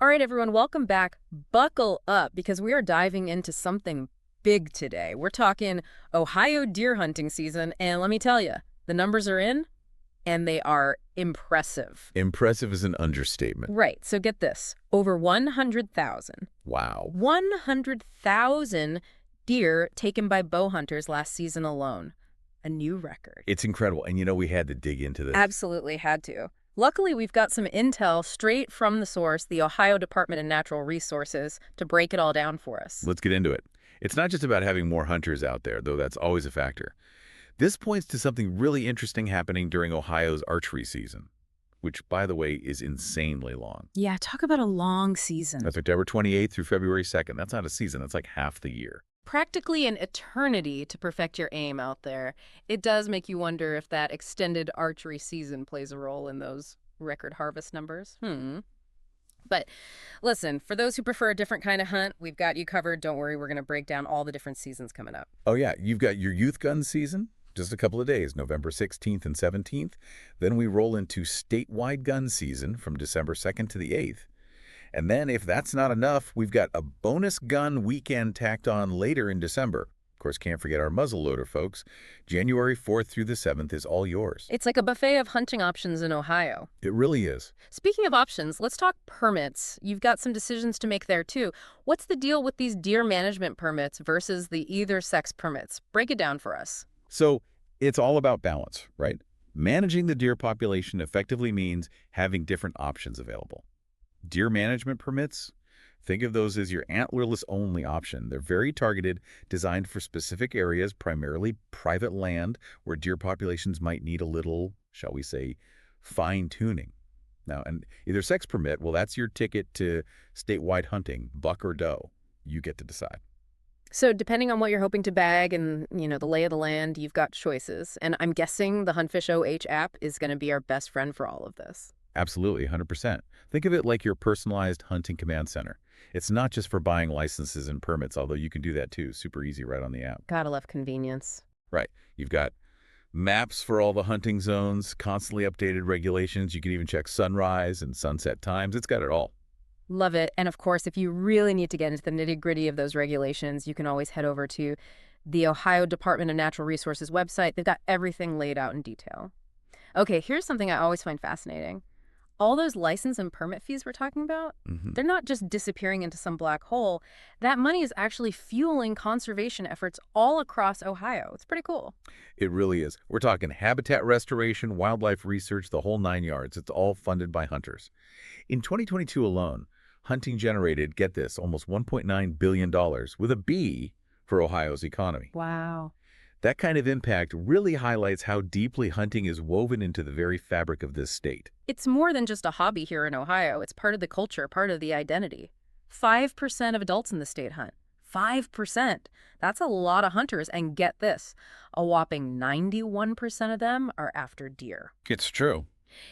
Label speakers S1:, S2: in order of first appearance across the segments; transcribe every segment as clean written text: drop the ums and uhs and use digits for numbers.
S1: All right, everyone, welcome back. Buckle up because we are diving into something big today. We're talking Ohio deer hunting season, and let me tell you, the numbers are in, and they are impressive.
S2: Impressive is an understatement.
S1: Right, so get this. Over 100,000.
S2: Wow.
S1: 100,000 deer taken by bow hunters last season alone. A new record.
S2: It's incredible. And we had to dig into this.
S1: Absolutely had to. Luckily, we've got some intel straight from the source, the Ohio Department of Natural Resources, to break it all down for us.
S2: Let's get into it. It's not just about having more hunters out there, though that's always a factor. This points to something really interesting happening during Ohio's archery season, which, by the way, is insanely long.
S1: Yeah, talk about a long season.
S2: That's October 28th through February 2nd. That's not a season. That's like half the year.
S1: Practically an eternity to perfect your aim out there. It does make you wonder if that extended archery season plays a role in those record harvest numbers. But listen, for those who prefer a different kind of hunt, we've got you covered. Don't worry, we're going to break down all the different seasons coming up.
S2: Oh, yeah. You've got your youth gun season, just a couple of days, November 16th and 17th. Then we roll into statewide gun season from December 2nd to the 8th. And then if that's not enough, we've got a bonus gun weekend tacked on later in December. Of course, can't forget our muzzleloader, folks. January 4th through the 7th is all yours.
S1: It's like a buffet of hunting options in Ohio.
S2: It really is.
S1: Speaking of options, let's talk permits. You've got some decisions to make there, too. What's the deal with these deer management permits versus the either sex permits? Break it down for us.
S2: So it's all about balance, right? Managing the deer population effectively means having different options available. Deer management permits, think of those as your antlerless only option. They're very targeted, designed for specific areas, primarily private land, where deer populations might need a little, shall we say, fine-tuning. Now, and either sex permit, well, that's your ticket to statewide hunting, buck or doe. You get to decide.
S1: So depending on what you're hoping to bag and, the lay of the land, you've got choices. And I'm guessing the Huntfish OH app is going to be our best friend for all of this.
S2: Absolutely, 100%. Think of it like your personalized hunting command center. It's not just for buying licenses and permits, although you can do that too. Super easy right on the app.
S1: Gotta love convenience.
S2: Right. You've got maps for all the hunting zones, constantly updated regulations. You can even check sunrise and sunset times. It's got it all.
S1: Love it. And of course, if you really need to get into the nitty-gritty of those regulations, you can always head over to the Ohio Department of Natural Resources website. They've got everything laid out in detail. Okay, here's something I always find fascinating. All those license and permit fees we're talking about, they're not just disappearing into some black hole. That money is actually fueling conservation efforts all across Ohio. It's pretty cool.
S2: It really is. We're talking habitat restoration, wildlife research, the whole 9 yards. It's all funded by hunters. In 2022 alone, hunting generated, get this, almost $1.9 billion with a B for Ohio's economy.
S1: Wow.
S2: That kind of impact really highlights how deeply hunting is woven into the very fabric of this state.
S1: It's more than just a hobby here in Ohio. It's part of the culture, part of the identity. 5% of adults in the state hunt. 5%. That's a lot of hunters. And get this, a whopping 91% of them are after deer.
S2: It's true.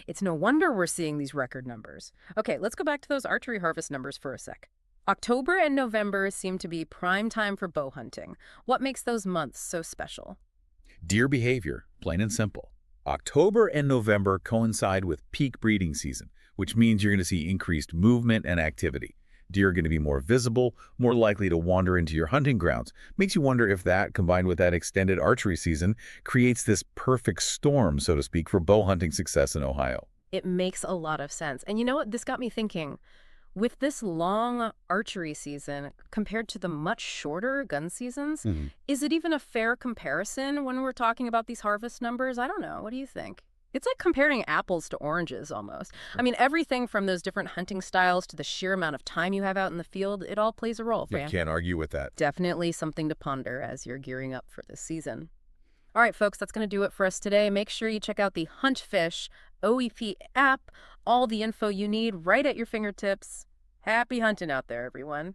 S1: It's no wonder we're seeing these record numbers. Okay, let's go back to those archery harvest numbers for a sec. October and November seem to be prime time for bow hunting. What makes those months so special?
S2: Deer behavior, plain and simple. October and November coincide with peak breeding season, which means you're going to see increased movement and activity. Deer are going to be more visible, more likely to wander into your hunting grounds. Makes you wonder if that, combined with that extended archery season, creates this perfect storm, so to speak, for bow hunting success in Ohio.
S1: It makes a lot of sense. And you know what? This got me thinking. With this long archery season compared to the much shorter gun seasons, is it even a fair comparison when we're talking about these harvest numbers? I don't know. What do you think? It's like comparing apples to oranges almost. I mean, everything from those different hunting styles to the sheer amount of time you have out in the field, it all plays a role, Fran.
S2: You can't argue with that.
S1: Definitely something to ponder as you're gearing up for this season. All right, folks, that's going to do it for us today. Make sure you check out the Huntfish OEP app. All the info you need right at your fingertips. Happy hunting out there, everyone.